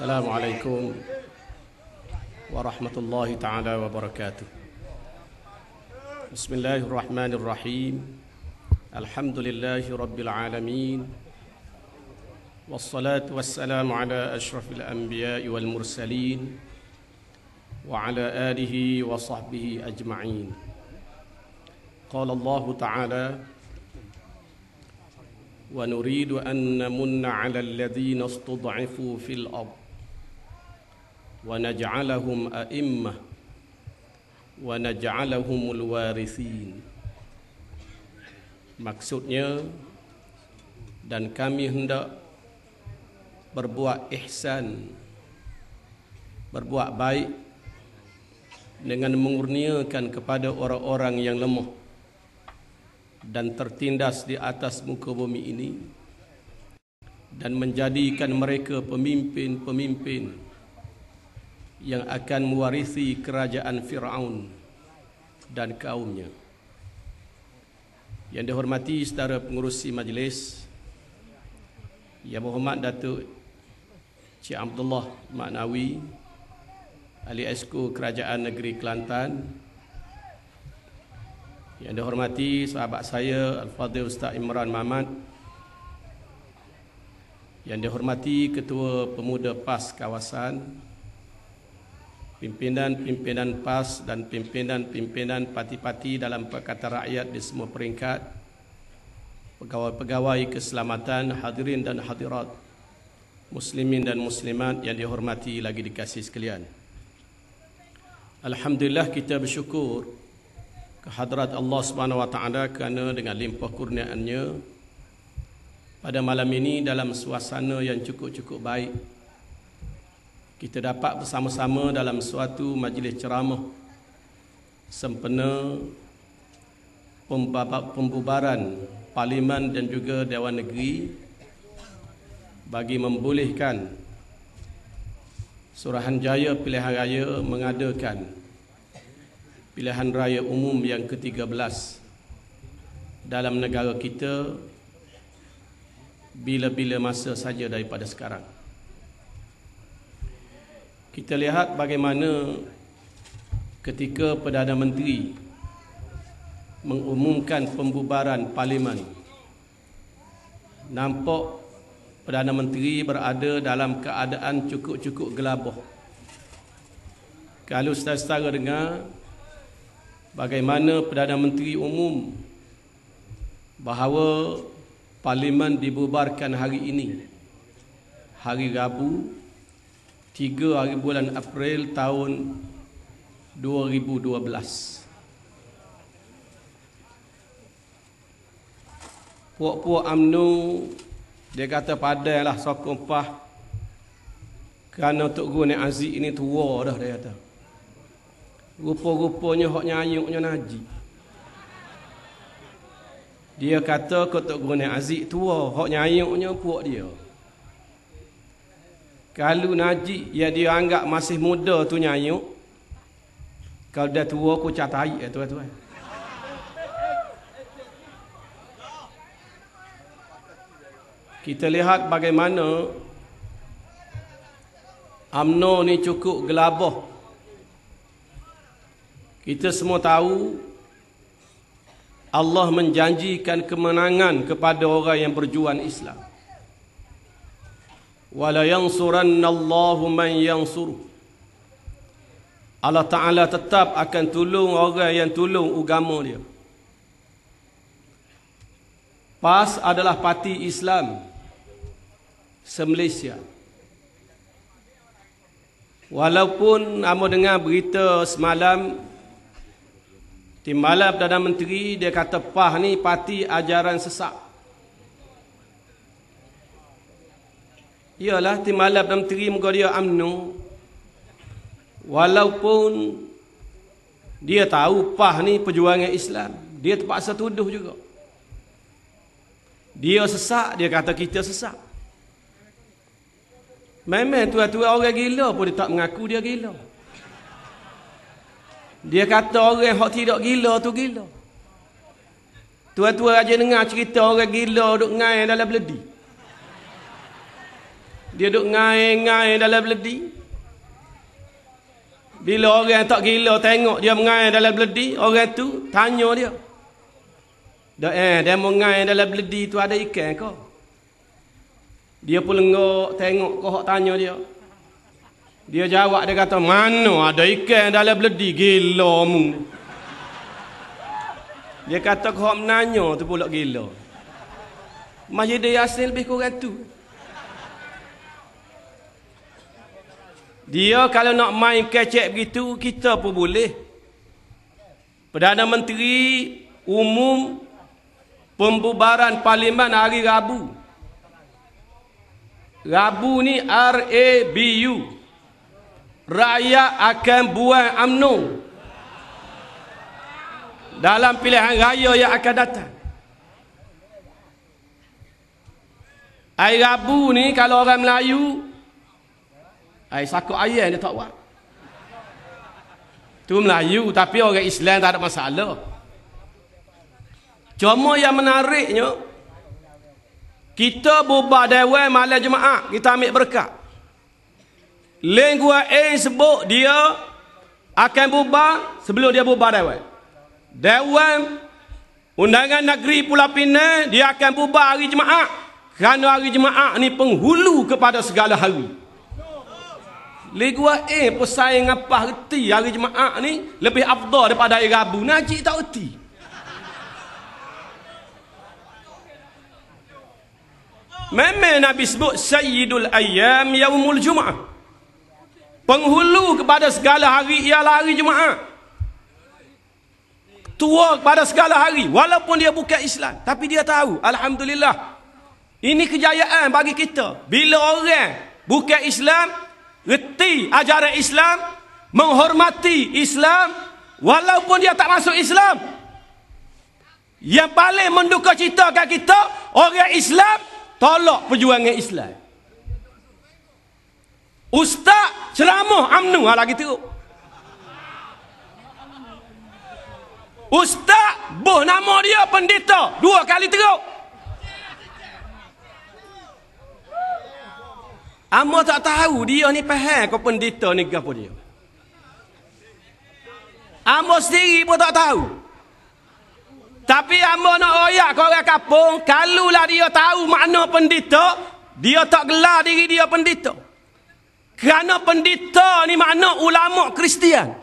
Assalamualaikum warahmatullahi taala wabarakatuh. Bismillahirrahmanirrahim. Alhamdulillahi rabbil alamin. Wassalatu wassalamu ala asyrafil anbiya'i wal mursalin wa ala alihi wa sahbihi ajma'in. Qala Allah ta'ala: wa nuridu an namunna 'ala alladhina istud'ifu fil ardh wa naj'alahum a'immah wa naj'alahumul warithin. Maksudnya, dan kami hendak berbuat ihsan, berbuat baik dengan mengurniakan kepada orang-orang yang lemah dan tertindas di atas muka bumi ini, dan menjadikan mereka pemimpin-pemimpin yang akan mewarisi kerajaan Fir'aun dan kaumnya. Yang dihormati saudara pengurusi majlis, Yang Berhormat Datuk Cik Abdullah Maknawi, Ahli Esko Kerajaan Negeri Kelantan. Yang dihormati sahabat saya Al-Fadhil Ustaz Imran Mamat. Yang dihormati Ketua Pemuda PAS Kawasan, pimpinan-pimpinan PAS dan pimpinan-pimpinan parti-parti dalam Pakatan Rakyat di semua peringkat, pegawai-pegawai keselamatan, hadirin dan hadirat, muslimin dan muslimat yang dihormati lagi dikasihi sekalian. Alhamdulillah, kita bersyukur kehadrat Allah Subhanahu wa taala kerana dengan limpah kurniaannya pada malam ini dalam suasana yang cukup baik, kita dapat bersama-sama dalam suatu majlis ceramah sempena pembubaran Parlimen dan juga Dewan Negeri bagi membolehkan Suruhanjaya Pilihan Raya mengadakan pilihan raya umum yang ke-13 dalam negara kita bila-bila masa saja daripada sekarang. Kita lihat bagaimana ketika Perdana Menteri mengumumkan pembubaran Parlimen, nampak Perdana Menteri berada dalam keadaan cukup gelabah. Kalau saudara-saudara dengar bagaimana Perdana Menteri umum bahawa Parlimen dibubarkan hari ini, hari Rabu, 3 hari bulan April tahun 2012. Puak-puak UMNO dia kata padailah sokong PAS kerana Tok Guru Nek Aziz ini tua dah, dia kata. Rupa-rupanya hak nyayuknya Najib. Dia kata Tok Guru Nek Aziz tua, hak nyayuknya puak dia. Kalau Najib yang dia anggap masih muda tu nyayuk, kalau dah tua aku catai tuan-tuan. Kita lihat bagaimana UMNO ni cukup gelabah. Kita semua tahu Allah menjanjikan kemenangan kepada orang yang berjuang Islam. Wala yansurannallahu man yansuru. Allah Ta'ala tetap akan tolong orang yang tolong agama dia. PAS adalah parti Islam se-Malaysia. Walaupun amo dengar berita semalam, Timbalan Perdana Menteri dia kata PAS ni parti ajaran sesat. Iyalah, Timbalan Perdana Menteri muka dia UMNO. Walaupun dia tahu PAS ni perjuangan Islam, dia terpaksa tuduh juga. Dia sesat, dia kata kita sesat. Memang tuan-tuan orang gila pun dia tak mengaku dia gila. Dia kata orang yang tidak gila tu gila. Tuan-tuan aja dengar cerita orang gila duk ngai dalam beledi. Dia duk ngai-ngai dalam beledi. Bila orang tak gila tengok dia mengai dalam beledi, orang tu tanya dia. Dia mengai dalam beledi tu ada ikan ke? Dia pun lengok tengok kau tanya dia. Dia jawab, dia kata, mana ada ikan dalam beledi, gila mu. Dia kata kau menanya tu pula gila. Masjid Yasin lebih kurang tu. Dia kalau nak main kecek begitu, kita pun boleh. Perdana Menteri umum pembubaran Parlimen hari Rabu. Rabu ni RABU. Rakyat akan buang UMNO dalam pilihan raya yang akan datang. Hari Rabu ni kalau orang Melayu, sakut ayam dia tak buat. Tu Melayu, tapi orang Islam tak ada masalah. Cuma yang menariknya, kita bubar dewan malam Jumaat, kita ambil berkat. Lengua sebut dia akan bubar sebelum dia bubar dewan. Dewan Undangan Negeri Pulau Pinang dia akan bubar hari Jumaat. Kerana hari Jumaat ni penghulu kepada segala hari. Ligua pesaing apa reti hari Jumaat ni lebih afdal daripada hari Rabu. Najib tak reti. Memang Nabi sebut Sayyidul Ayyam Yaumul Jumaah. Penghulu kepada segala hari ialah hari Jumaat. Tua kepada segala hari walaupun dia bukan Islam, tapi dia tahu alhamdulillah ini kejayaan bagi kita bila orang bukan Islam reti ajaran Islam, menghormati Islam walaupun dia tak masuk Islam. Yang paling menduka cita kat kita orang Islam tolak perjuangan Islam. Ustaz ceramah UMNO lagi teruk. Ustaz boh nama dia pendeta 2 kali teruk. Amo tak tahu dia ni faham ke pendeta ni gapo dia. Amo sendiri pun tak tahu. Tapi amo nak royak ke orang kampung, kalulah dia tahu makna pendeta, dia tak gelar diri dia pendeta. Kerana pendeta ni makna ulama Kristian.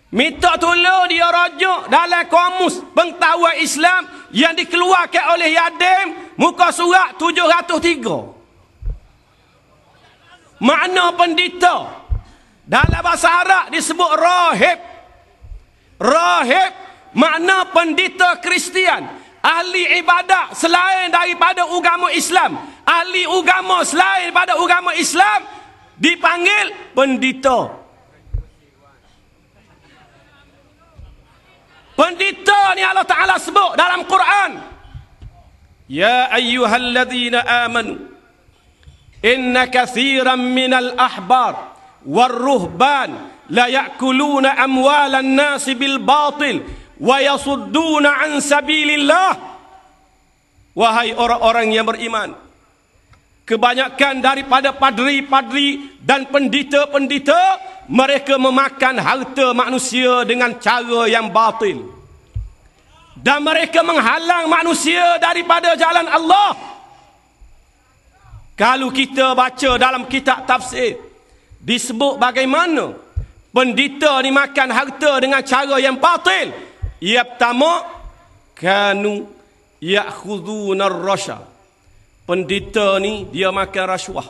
Minta tolong dia rujuk dalam kamus pengetahuan Islam yang dikeluarkan oleh Yadim muka surat 703. Makna pendeta dalam bahasa Arab disebut rahib. Rahib makna pendeta Kristian, ahli ibadat selain daripada agama Islam. Ahli agama selain daripada agama Islam dipanggil pendeta. Pendeta ni Allah Ta'ala sebut dalam Quran. Ya ayyuhalladzina amanu inna kathiran minal ahbar warruhban la ya'kuluna amwalan nasi bil batil wa yasudduna an sabilillah. Wahai orang-orang yang beriman, kebanyakan daripada padri-padri dan pendeta-pendeta mereka memakan harta manusia dengan cara yang batil. Dan mereka menghalang manusia daripada jalan Allah. Kalau kita baca dalam kitab tafsir, disebut bagaimana pendeta ni makan harta dengan cara yang batil. Ia pertama, kanu ya'khuduna ar-rasha. Pendeta ni dia makan rasuah.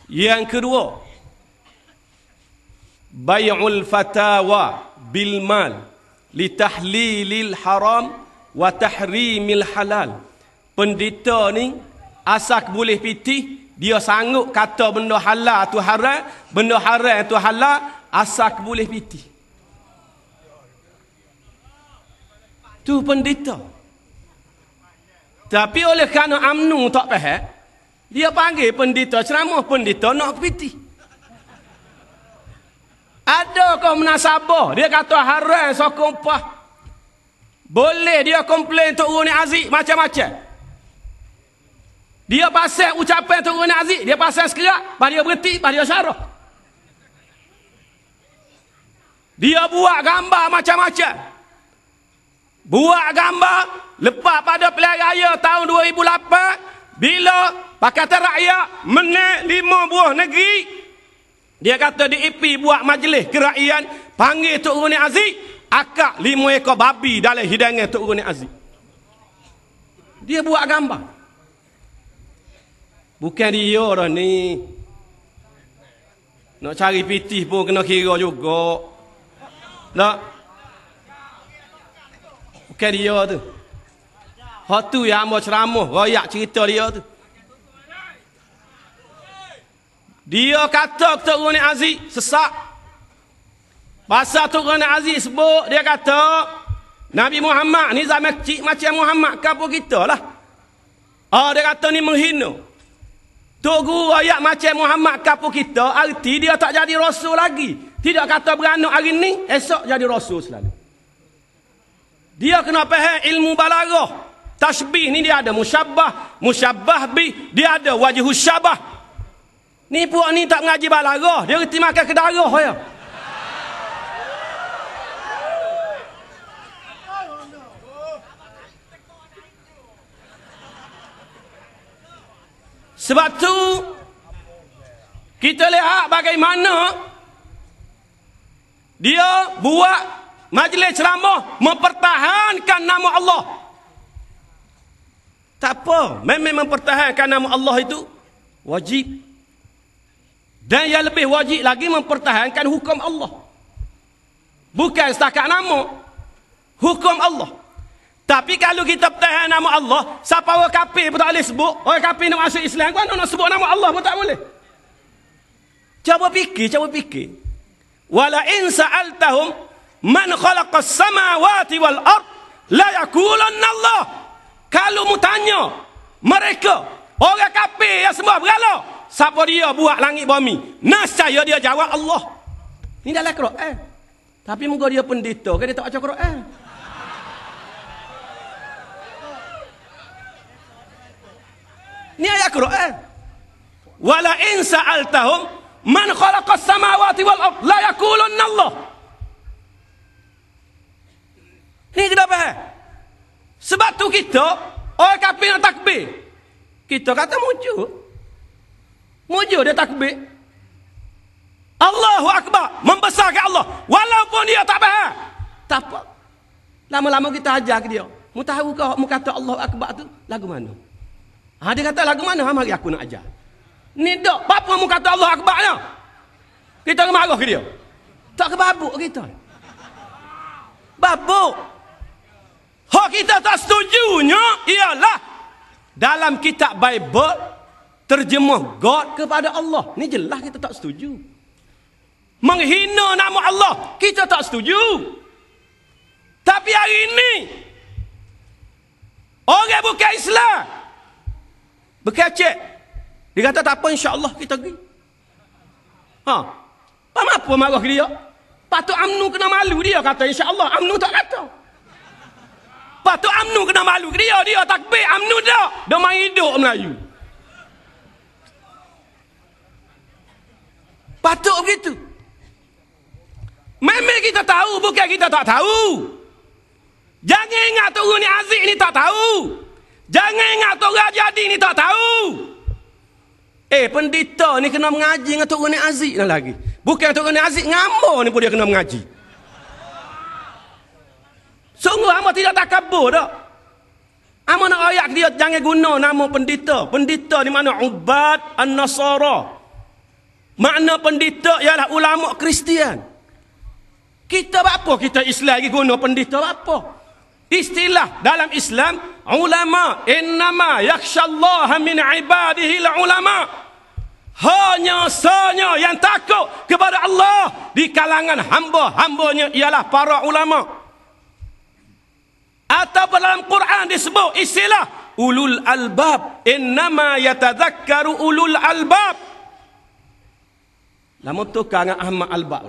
Yang kedua, bay'ul fatawa bil mal litahlilil haram wa tahrimil halal. Pendeta ni asal boleh pitih, dia sanggup kata benda halal tu haram, benda haram tu halal, asal boleh pitih. Tu pendeta. Tapi oleh kerana UMNO tak faham, dia panggil pendeta ceramah, pendeta nak pitih. Adakah munasabah? Dia kata haram sokong pah. Boleh dia komplain Tok Runi Aziz macam-macam. Dia pasal ucapan Tok Gani Aziz, dia pasal sekerak, pas dia berhenti, pas dia syarah. Dia buat gambar macam-macam. Buat gambar lepas pada pilihan raya tahun 2008, bila Pakatan Rakyat menang 5 buah negeri, dia kata DAP buat majlis kerakyatan, panggil Tok Gani Aziz, akak 5 ekor babi dalam hidangan Tok Gani Aziz. Dia buat gambar. Bukan dia dah ni. Nak cari pitih pun kena kira juga. Tak? Bukan dia tu. Hak tu yang hamba ceramah, royak cerita dia tu. Dia kata Tok Gani Aziz sesak. Pasal Tok Gani Aziz sebut, dia kata Nabi Muhammad ni zaman cik macam Muhammad ke apa kita lah. Dia kata ni menghina. Tok Guru royak macam Muhammad ke apa kita, arti dia tak jadi rasul lagi. Tidak kata beranak hari ni, esok jadi rasul selalu. Dia kena faham ilmu balaghah. Tasbih ni dia ada musyabbah, musyabbah bi, dia ada wajhus syabah. Ni puak ni tak mengaji balaghah, dia reti makan ke darah ya. Sebab tu kita lihat bagaimana dia buat majlis ceramah mempertahankan nama Allah. Tak apa, memang mempertahankan nama Allah itu wajib. Dan yang lebih wajib lagi mempertahankan hukum Allah. Bukan setakat nama, hukum Allah. Tapi kalau kita pertahan nama Allah, siapa orang kafir pun tak boleh sebut. Orang kafir nak masuk Islam, kan nak sebut nama Allah pun tak boleh. Cuba fikir. Wala in sa'altahum man khalaqas samawati wal ard la yaqulanna Allah. Kalau mu tanya mereka, orang kafir yang semua berhala, siapa dia buat langit bumi? Nescaya dia jawab Allah. Ini dalam Quran. Tapi moga dia pendeta, kan dia tak baca Quran. Ni ayat Quran. Wala in sa'altahum man khalaqas samawati wal ard la yaqulunna Allah. Ni kita faham. Sebab tu kita orang kafir nak takbir, kita kata mujur. Mujur dia takbir. Allahu Akbar, membesarkan Allah walaupun dia tak faham. Tak apa. Lama-lama kita ajar ke dia. Mu tahu ke mu kata Allahu Akbar tu lagu mana? Dia kata lagu mana? Mari aku nak ajar. Ni dak, apa mu kata Allah Akbarnya? Kita marah ke dia. Tak kebabuk kita. Babuk. Hak kita tak setujunya ialah dalam kitab Bible terjemah God kepada Allah. Ni jelas kita tak setuju. Menghina nama Allah, kita tak setuju. Tapi hari ini orang bukan Islam berkecek. Dia kata tak apa, insya-Allah kita pergi. Apa marah dia? Patut UMNO kena malu dia kata insya-Allah. UMNO tak kata. Patut UMNO kena malu dia. Dia takbir, UMNO tak. Dia main hidup Melayu. Patut begitu. Memang kita tahu, bukan kita tak tahu. Jangan ingat Tok Gani Aziz ni tak tahu. Jangan ingat Tok Rajadi ni tak tahu. Pendeta ni kena mengaji dengan Tok Gani Aziz dah lagi. Bukan Tok Gani Aziz ngambo ni pun dia kena mengaji. Sungguh hamba tidak takabur dak. Hamba nak ayat dia jangan guna nama pendeta. Pendeta ni mana Ubad An-Nasara. Makna pendeta ialah ulama Kristian. Kita apa kita Islam lagi guna pendeta apa? Istilah dalam Islam ulama, innama yakhshallaha min ibadihi ulama. Hanya sahaja yang takut kepada Allah di kalangan hamba-hambanya ialah para ulama. Atau dalam Quran disebut istilah ulul albab, innama yatadzakkaru ulul albab. Lama tukar dengan Ahmad Albab.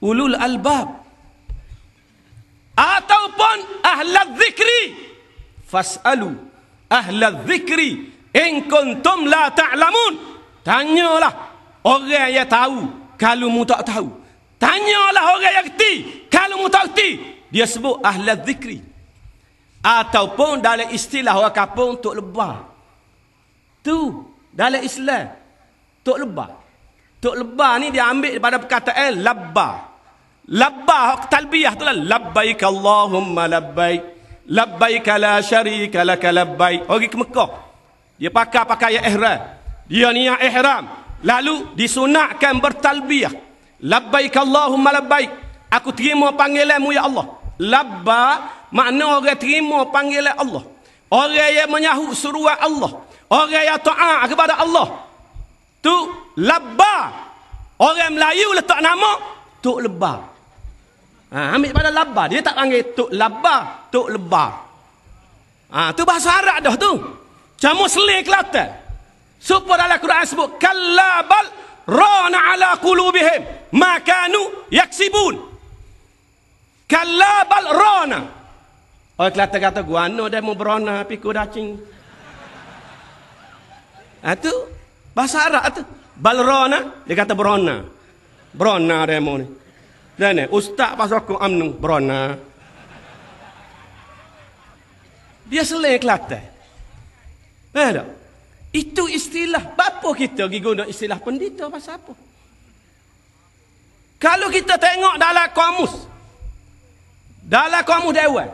Ulul albab. Ataupun ahlal zikri fas'alu ahlal zikri in kuntum la ta'lamun. Tanyalah orang yang tahu kalau mu tak tahu. Tanyalah orang yang kerti kalau mu tak kerti. Dia sebut ahlal zikri. Ataupun dalam istilah orang kampung tok lebah. Tu dalam Islam tok lebah. Tok lebah ni dia ambil daripada perkataan labbah. Labbah talbiyah tu lah, labbaik Allahumma labbaik, labbaik la syarika laka labbaik. Orang ke Mekah, dia pakai pakaian ihram, dia niat ihram, lalu disunatkan bertalbiyah, labbaik Allahumma labbaik, aku terima panggilanmu ya Allah. Labba makna orang terima panggilan Allah, orang yang menyahut suruhan Allah, orang yang taat kepada Allah. Tu labba. Orang Melayu letak nama tok lebah. Ambil pada labba, dia tak panggil tok labba, tok lebah. Tu bahasa Arab dah tu. Campur seling Kelantan. Supaya dalam Quran sebut kallabal rana ala qulubihim ma kanu yaksibun. Kallabal rana. Orang Kelantan kata guano dia mau berona pikul dacing. Tu bahasa Arab tu. Balrona, dia kata berona. Berona demo ni. Dan ni, ustaz pasal aku amnu, berona. Dia seling Kelantan. Tak? Itu istilah. Bapa kita pergi guna istilah pendeta pasal apa? Kalau kita tengok dalam kamus Dewan,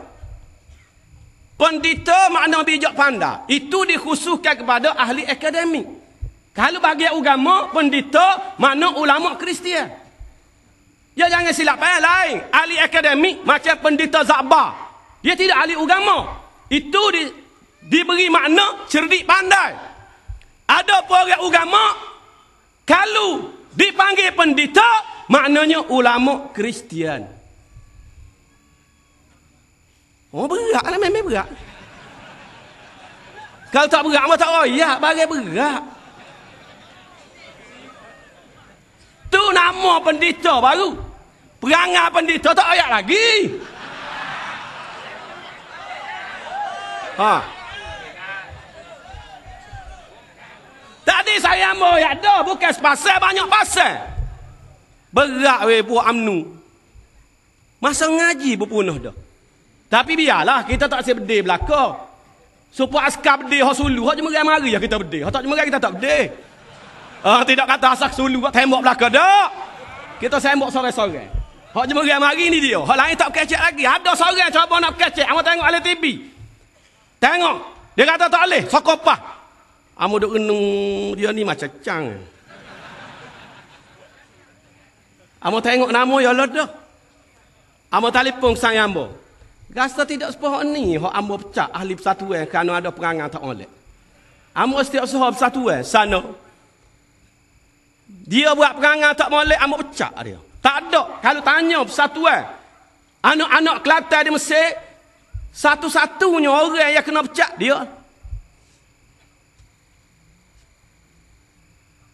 pendeta makna bijak pandai. Itu dikhususkan kepada ahli akademik. Kalau bagi agama, pendeta makna ulama Kristian. Dia jangan silap lain. Ahli akademik macam pendeta Zakbar. Dia tidak ahli agama. Itu diberi makna cerdik pandai. Ada pun orang agama, kalau dipanggil pendeta, maknanya ulama Kristian. Oh berat lah, memang berat. Kalau tak berat, apa tak royak, bagai berat. Tu nama pendeta baru. Perangai pendeta tak royak lagi. Tadi saya mau ya dah, bukan sepasal, banyak pasal. Berat weh buat UMNO. Masa ngaji berpunah dah. Tapi biarlah, kita tak boleh berdeh belakang. Supaya askar berdeh hak sulu, hak cuma mari ya kita berdeh. Hak tak cuma kita tak berdeh. Tidak kata asak sulu tembok belakang dak. Kita sembok sore-sore. Hak cuma mari ni dia. Hak lain tak kecek lagi. Ada seorang cuba nak kecek. Amo tengok oleh TV. Tengok. Dia kata tak boleh. Sokopah. Amo duk renung dia ni macam cang. Amo tengok nama ya dah. Amo telefon sang ambo. Rasa tidak sepah ni hak ambo pecah ahli persatuan kerana ada perangai tak oleh. Amo setiap sahab persatuan sana. Dia buat perangai tak boleh, amuk pecah dia. Tak ada. Kalau tanya persatuan, anak-anak Kelantan di Mesir, satu-satunya orang yang kena pecah, dia.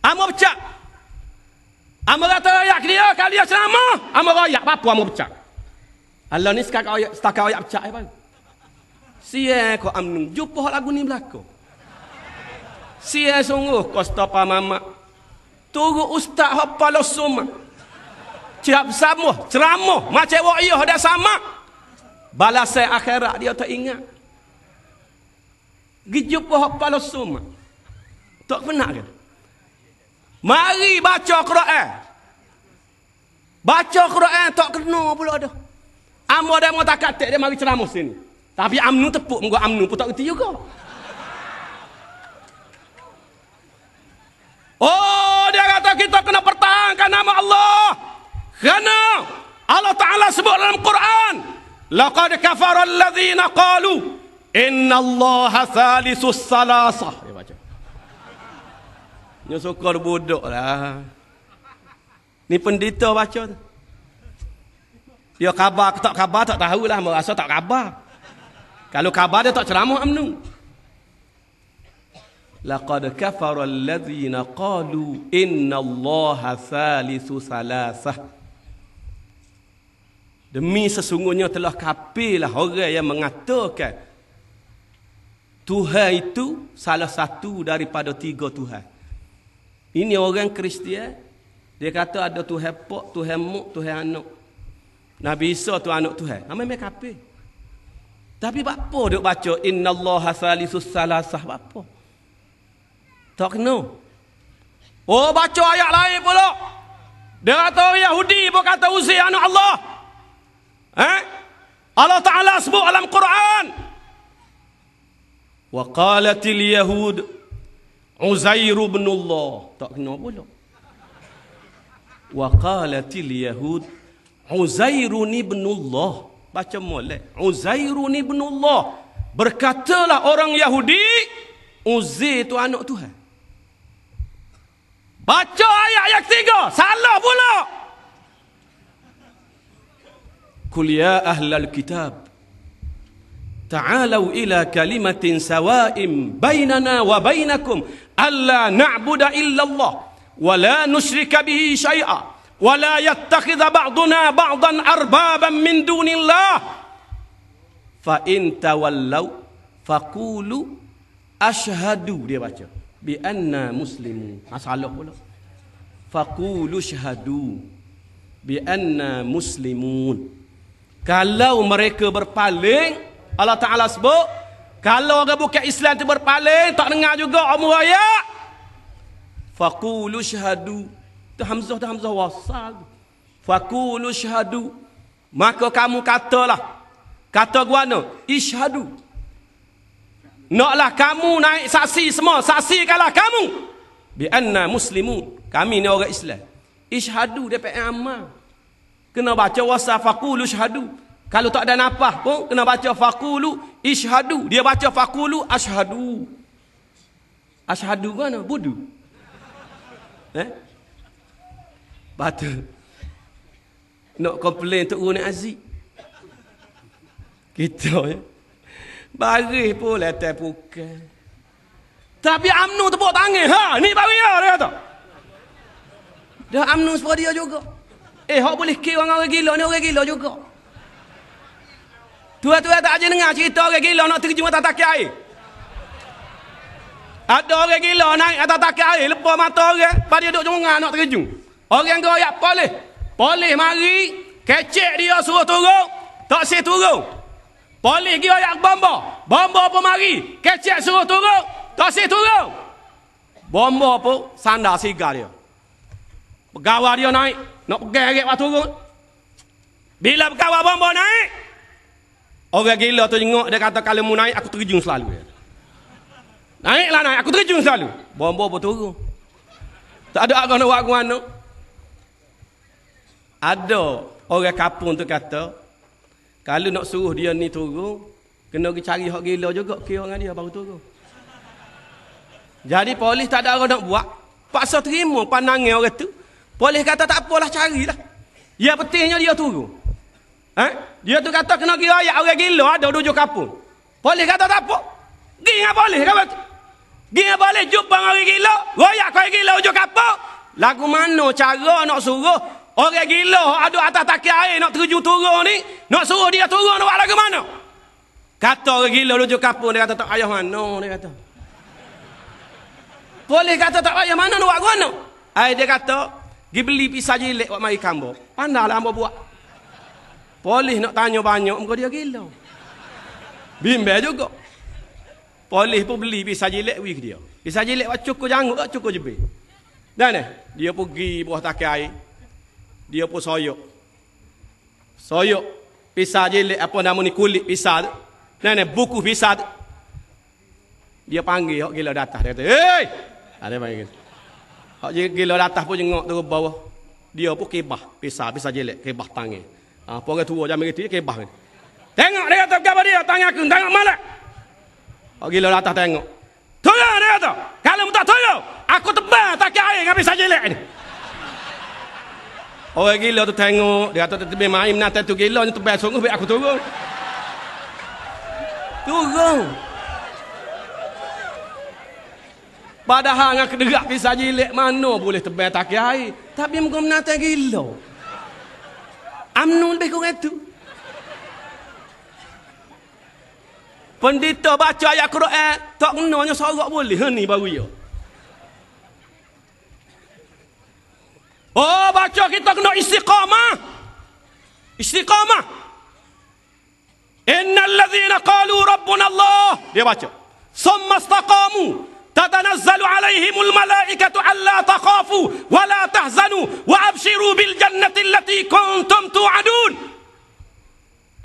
Amuk pecah. Amuk kata rakyat dia, kalau dia ceramah, amuk rakyat, apa amuk pecah. Allah ni setakat rakyat pecah. Siapa kau UMNO? Jumpa lagu ni belakang. Siapa sungguh kau stop mamak. Tunggu ustaz hafal semua. Siap sama, ceramah macam wayah dah sama. Balasan akhirat dia tak ingat. Gijup hafal semua. Tak pernah ke? Mari baca Quran. Baca Quran tak kena pula dah. Amo dah mau tak katik dia mari ceramah sini. Tapi UMNO tepuk muka UMNO pun tak reti juga. Oh, dia kata kita kena pertahankan nama Allah. Kerana Allah Ta'ala sebut dalam Quran, laqad kafara alladhina qalu inna Allaha thalitsus salasah. Dia baca. Dia suka bodoh lah. Ni pendeta baca tu. Dia khabar tak khabar tak tahulah, merasa tak khabar. Kalau khabar dia tak ceramah UMNO. Laqad kafara alladhina qalu inna Allaha thalithu salasah. Demi sesungguhnya telah kafirlah orang yang mengatakan Tuhan itu salah satu daripada 3 Tuhan. Ini orang Kristian, dia kata ada Tuhan Pak, Tuhan Muk, Tuhan Anak. Nabi Isa tu anak Tuhan. Memang kafir. Tapi apa dia baca innallaha salisus salasah apa? Tak kena. Oh, baca ayat lain pula. Dia kata orang Yahudi pun kata Uzair anak Allah. Allah Ta'ala sebut dalam Quran. Wa qalatil yahud Uzair ibn Allah. Tak kena pula. Wa qalatil yahud Uzair ibn Allah. Baca molek. Uzair ibn Allah. Berkatalah orang Yahudi, Uzair itu anak Tuhan. Baca ayat yang 3. Salah pula. Qul ya ahlal kitab. Ta'alau ila kalimatin sawa'im bainana wa bainakum. Alla na'buda illallah. Wa la nusyrika bihi syai'a. ولا يتخذ بعضنا بعضا أربابا من دون الله فإن تولوا فقولوا أشهدوا dia baca بأننا مسلمون masalah pula فقولوا أشهدوا بأننا مسلمون. Kalau mereka berpaling, Allah Ta'ala sebut, kalau orang bukan Islam itu berpaling, tak dengar juga umur ayat, faqulu syahadu. Tu hamzah wasal. Faqulu syahadu. Maka kamu katalah. Kata guana, isyhadu. Naklah kamu naik saksi semua, saksikanlah kamu. Bi anna muslimun. Kami ni orang Islam. Isyhadu dia pakai amal. Kena baca wasal faqulu syahadu. Kalau tak ada nafas pun kena baca faqulu isyhadu. Dia baca faqulu asyhadu. Asyhadu mana? Budu. Batu. Nak komplain Tok Guru Aziz. Kita ya. Baris pun letak pukul. Tapi UMNO tepuk tangan. Ni baris dia kata. Dah UMNO sebab dia juga. Hak boleh kira orang gila ni orang gila juga. Tuan-tuan tak aja dengar cerita orang gila nak terjun atas takik air. Ada orang gila naik atas takik air, lepas mata orang, pada duduk jongah nak terjun. Orang goyak polis. Polis mari, kecek dia suruh turun. Tak si turun. Polis goyak bomba. Bomba pun mari, kecek suruh turun. Tak si turun. Bomba pun sandar sigar dia. Pegawai dia naik. Nak pegang arit waktu turun. Bila pegawai bomba naik, orang gila tu tengok, dia kata kalau mu naik, aku terjun selalu. Naiklah naik, aku terjun selalu. Bomba pun turun. Tak ada orang nak buat mana. Ada orang kampung tu kata, kalau nak suruh dia ni turun, kena pergi cari hak gila juga, kira dengan dia baru turun. Jadi polis tak ada orang nak buat, paksa terima pandangan orang tu. Polis kata tak apalah, carilah. Ya pentingnya dia turun. Dia tu kata kena kira ayat orang gila ada 7 kampung. Polis kata tak apa. Pergi dengan polis kata. Pergi dengan polis jumpa orang gila, royak kau gila 7 kampung. Lagu mana cara nak suruh orang gila ada atas takik air nak terjun turun ni, nak suruh dia turun nak buat lagu mana? Kata orang gila 7 kampung, dia kata tak payah mana, dia kata. Polis kata tak payah mana nak buat mana? Dia kata, pergi beli pisau jilik buat mari kambo. Pandailah hamba buat. Polis nak tanya banyak, muka dia gila. Bimbel juga. Polis pun beli pisau jilik pergi ke dia. Pisau jilik buat cukur janggut, cukur jebel. Dan dia pergi bawah takik air. Dia pun soyok. Soyok pisau jilik apa nama ni, kulit pisau tu. Buku pisau tu. Dia panggil hak gila datang. Dia kata, "Hei!" Dia panggil. Hak gila datang pun jengok turun bawah. Dia pun kebah pisau jilik, kebah tangan. Orang tua zaman itu dia kebah. Tengok dia kata apa dia, tangan aku, tengok malak. Hak gila datang tengok. Turun dia kata. Kalau tak turun, aku tebal takik air dengan pisau jilik ni. Orang gila tu tengok, dia kata tebal main nanti tu gila ni tebal sungguh biar aku turun. Turun. Padahal dengan kederak pisau jilik mana boleh tebal takik air. Tapi muka menatang gila. UMNO lebih kurang itu. Pendeta baca ayat Quran, tak kenanya sorak boleh. Ni baru ya. Oh, baca kita kena istiqamah. Istiqamah. Innal ladzina qalu rabbuna Allah. Dia baca. Summa istaqamu. Tatanazzalu alaihimul malaikatu alla takhafu wa la tahzanu wa abshiru bil jannati allati kuntum tu'adun.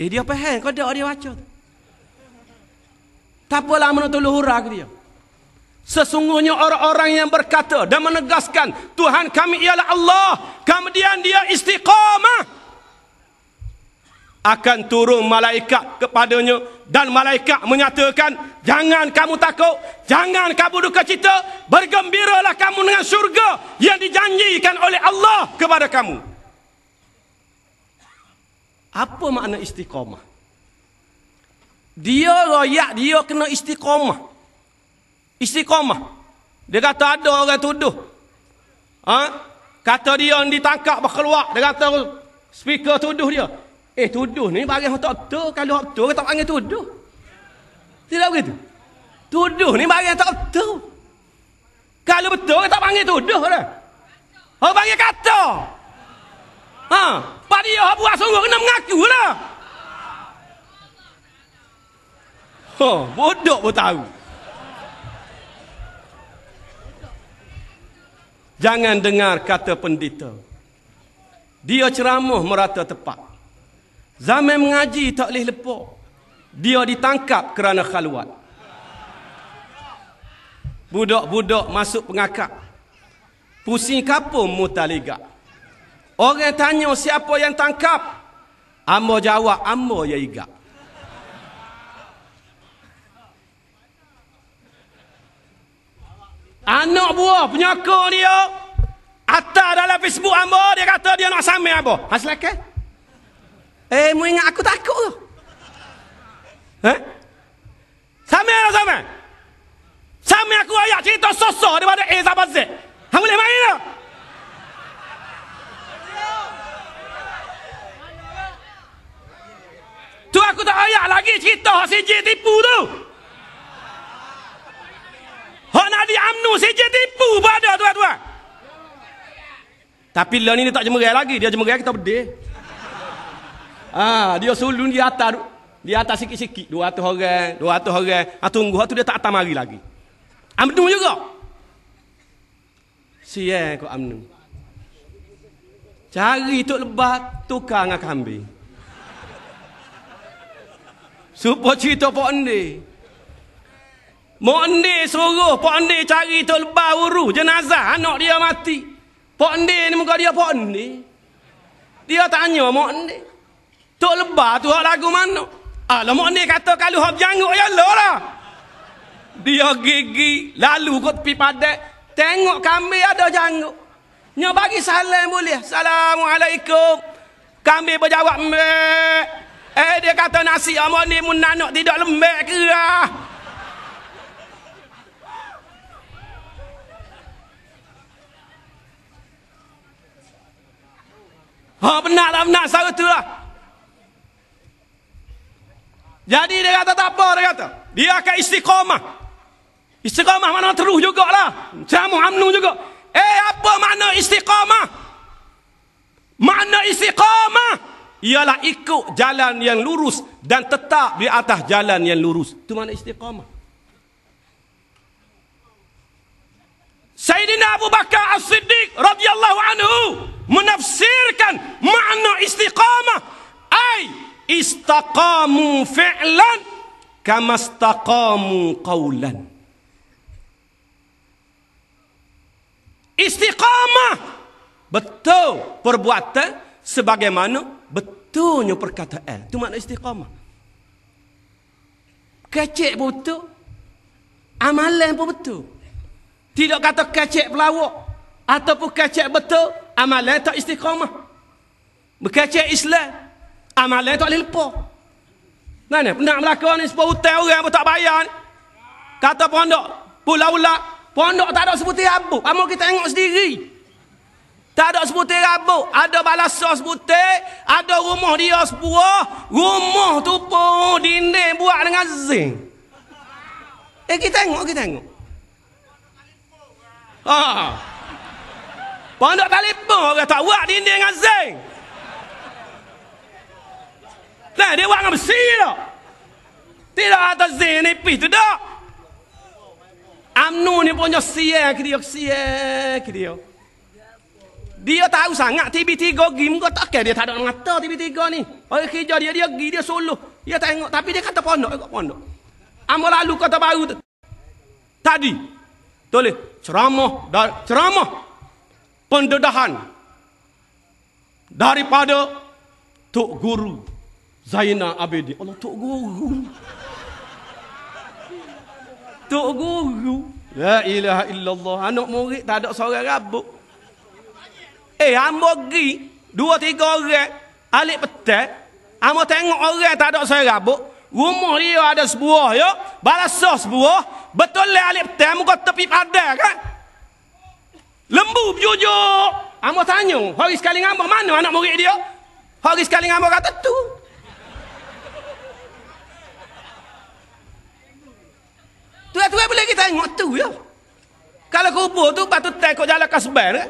Dia faham kau dia baca. Tak apalah menutup hurah dia. Sesungguhnya orang-orang yang berkata dan menegaskan Tuhan kami ialah Allah, kemudian dia istiqamah, akan turun malaikat kepadanya dan malaikat menyatakan, jangan kamu takut, jangan kamu duka cita, bergembiralah kamu dengan syurga yang dijanjikan oleh Allah kepada kamu. Apa makna istiqamah? Dia royak, dia kena istiqamah. Istiqamah. Dia kata ada orang tuduh. Kata dia ditangkap berkeluar. Dia kata speaker tuduh dia. Tuduh ni bagi orang tak betul. Kalau betul tak panggil tuduh. Tidak begitu. Tuduh ni bagi orang tak betul. Kalau betul tak panggil tuduh dah. Orang panggil kata. Pak dia buat sungguh kena mengaku lah. Bodoh pun tahu. Jangan dengar kata pendeta. Dia ceramah merata tepat. Zaman mengaji tak boleh lepas. Dia ditangkap kerana khalwat. Budak-budak masuk pengakap. Pusing kapung mutaliga. Orang tanya siapa yang tangkap. Ambo jawab, ambo ya igak. Anak buah penyokong dia atas dalam Facebook ambo, dia kata dia nak samai ambo. Hasilkan? Mu ingat aku takut tu? Samai lah samai. Samai aku ayat cerita sosok daripada sampai Z. Hang boleh main tak? Tu aku tak ayat lagi cerita si J tipu tu. Hak nak di UMNO saja tipu pada tuan-tuan. Tapi lah ni dia tak jemerai lagi. Dia jemerai kita bedih. Dia sulun di atas sikit-sikit. 200 orang. Tunggu tu dia tak atas mari lagi. UMNO juga. Sial kau UMNO. Cari tok lebat, tukar dengan kambing. Supaya cerita Pak Andi. Mak Andi suruh Pak Andi cari tok lebar urus jenazah anak dia mati. Pak Andi ni muka dia Pak Andi. Dia tanya Mak Andi, tok lebar tu hak lagu mana? Alah Mak Andi kata kalau hak janguk ya lah. Dia gigi lalu kot tepi padat, tengok kambing ada janguk. Nya bagi salam boleh. Assalamualaikum. Kambing berjawab mek. Dia kata nasi Mak Andi mun nak tidak lembek ke ah. Benar tak benar sara tu lah. Jadi dia kata tak apa, dia kata. Dia akan istiqamah. Istiqamah mana terus jugalah. Ceramah UMNO juga. Apa makna istiqamah? Makna istiqamah ialah ikut jalan yang lurus dan tetap di atas jalan yang lurus. Itu makna istiqamah. Sayyidina Abu Bakar As-Siddiq radhiyallahu anhu menafsirkan makna istiqamah, ay istaqamu fi'lan kama istaqamu qawlan. Istiqamah betul perbuatan sebagaimana betulnya perkataan. Itu makna istiqamah. Kecek pun betul, amalan pun betul. Tidak kata kecek pelawak ataupun kecek betul, amalan tak istiqamah. Berkecek Islam, amalan tak boleh lepas. Mana pernah melakon ni sebuah hutang orang pun tak bayar ni. Kata pondok, pula-pula pondok tak ada sebutir rabuk. Amal kita tengok sendiri. Tak ada sebutir rabuk, ada balasa sebutir, ada rumah dia sebuah, rumah tu pun dinding buat dengan zinc. Kita tengok. Pondok telefon orang tak buat dinding dengan zinc. Nah, dia buat dengan besi tak? Tidak atas zinc nipis tu tak? UMNO ni punya siap ke dia. Dia tahu sangat TV3 game kau tak kira dia tak ada mata TV3 ni. Orang kerja dia pergi dia suluh. Dia tengok tapi dia kata pondok. Amo lalu kata baru tu. Tadi tulis ceramah pendedahan daripada Tok Guru Zainal Abidin. Allah, Tok Guru. La ilaha illallah. Anak murid tak ada seorang rabuk. Hamba pergi 2-3 orang alik petak. Hamba tengok orang tak ada seorang rabuk. Rumah dia ada sebuah ya. Balasah sebuah. Betul lah alik petak muka tepi padan kan. Lembu berjujuk. Hamba tanya, hari sekali ngamba mana anak murid dia? Hari sekali ngamba kata tu. Tu boleh kita tengok tu ya. Kalau kubur tu patut tekok jalan Kasbar kan.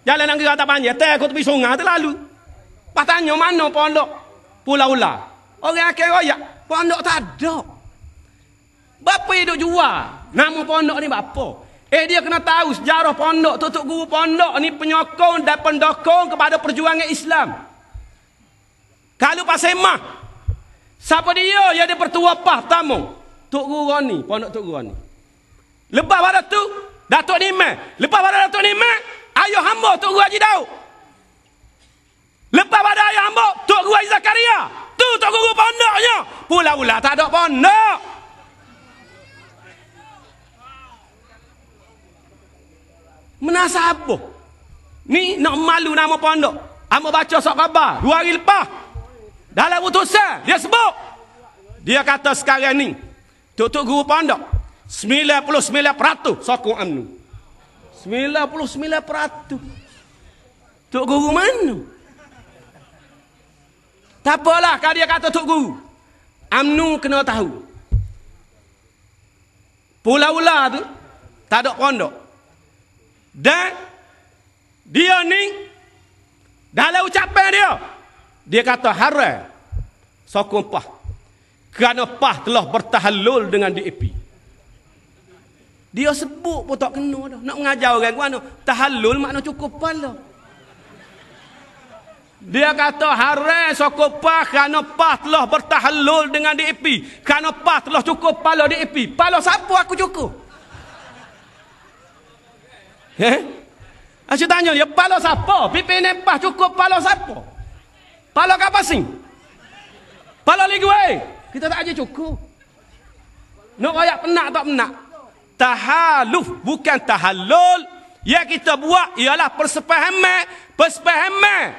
Jalan yang kata panjang, tekok tepi sungai tu lalu. Pas tanya mana pondok Pulau Ular. Orang akhir royak, pondok tak ada. Bapa dia duk jual. Nama pondok ni bapa. Dia kena tahu sejarah pondok. Tok Guru pondok ni penyokong dan pendukung kepada perjuangan Islam. Kalau Pasir Mah, siapa dia? Dia bertua pah pertama. Tok Guru ni, pondok Tok Guru ni. Lepas pada tu, Datuk Nimai. Lepas pada Datuk Nimai, ayah hamba Tok Guru Haji Daud. Lepas pada ayah hamba Tok Guru Haji Zakaria. Tu Tok Guru pondoknya. Pulau Ular tak ada pondok. Menasabah. Ni nak malu nama pondok. Hamba baca surat khabar 2 hari lepas. Dalam utusan dia sebut. Dia kata sekarang ni Tok Guru pondok 99% sokong UMNO. 99%. Tok Guru mana? Tak apalah kalau dia kata Tok Guru. UMNO kena tahu. Pulau Ular tu tak ada pondok. Dan dia ni dalam ucapan dia kata haram sokong PAH. Kerana PAH telah bertahallul dengan DAP. Dia sebut pun tak kena dah. Nak mengajar orang mana tahallul makna cukup pala. Dia kata haram sokong PAH kerana PAH telah bertahallul dengan DAP. Kerana PAH telah cukup pala DAP. Pala siapa aku cukup? Aku tanya dia, pala siapa? Pimpinan PAH cukup pala siapa? Pala Kapasing? Pala Ligwe? Kita tak aja cukup. Nak rakyat penak tak penak? Tahaluf bukan tahallul. Yang kita buat ialah persepahaman.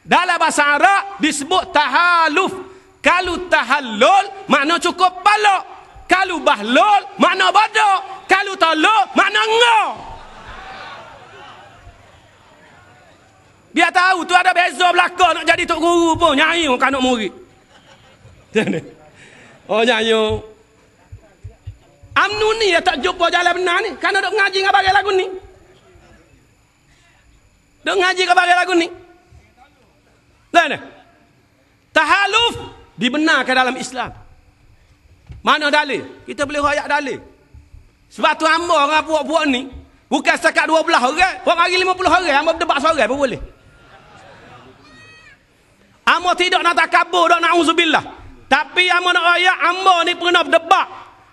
Dalam bahasa Arab disebut tahaluf. Kalau tahallul makna cukup pala. Kalau bahlul makna bodoh. Kalau taluk makna ngau. Dia tahu tu ada beza belakang nak jadi Tok Guru pun. Nyanyi kan nak murid. Oh nyanyi. UMNO ni dia tak jumpa jalan benar ni. Kan duk ngaji dengan bagai lagu ni. Duk ngaji dengan bagai lagu ni. Nah. Tahaluf dibenarkan dalam Islam. Mana dalil? Kita boleh royak dalil. Sebab tu hamba orang puak-puak ni bukan setakat 12 orang. Orang hari 50 orang. Hamba berdebat seorang pun boleh. Hamba tidak nak takabur, tak nak uzubillah. Tapi hamba nak royak, hamba ni pernah berdebat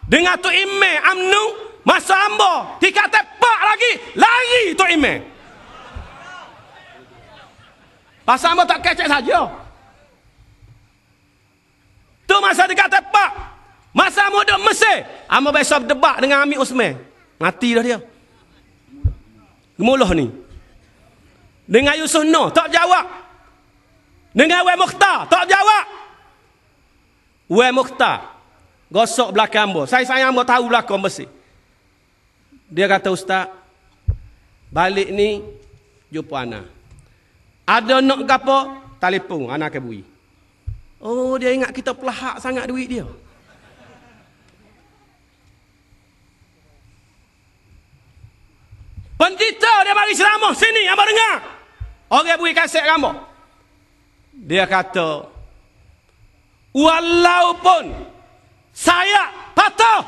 dengan Tok Imam UMNO. Masa hamba dikata pak lagi, lari Tok Imam. Pasal hamba tak kecek saja. Tu masa dikata pak. Masa hamba duduk Mesir, hamba biasa berdebat dengan Amir Osman. Mati dah dia. Gemuluh ni. Dengan Yusuf Noh, tak jawab. Dengan Wai Mukhtar, tak jawab. Wai Mukhtar gosok belakang hamba. Saya hamba tahu belakang Mesir. Dia kata, Ustaz, balik ni jumpa anak. Ada nak gapo? Telefon anak ke bui. Oh, dia ingat kita pelahak sangat duit dia. Pendeta dia mari ceramah sini, hamba dengar. Orang beri kaset hamba. Dia kata, walaupun saya patah,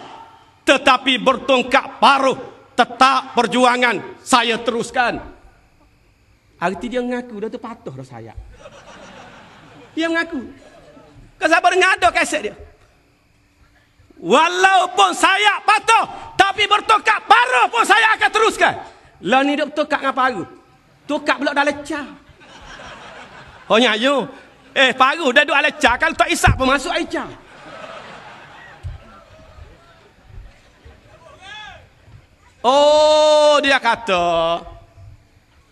tetapi bertongkat paruh, tetap perjuangan saya teruskan. Arti dia mengaku dah tu patah dah saya. Dia mengaku. Kau sabar dengar ada kaset dia. Walaupun saya patah, tapi bertongkat paruh pun saya akan teruskan. Lah ni dia bertongkat dengan paruh. Tokak pula dah lecah. Oh nyayo. Paruh dah duduk lecah. Kalau tak isap pun masuk lecah. Oh, dia kata.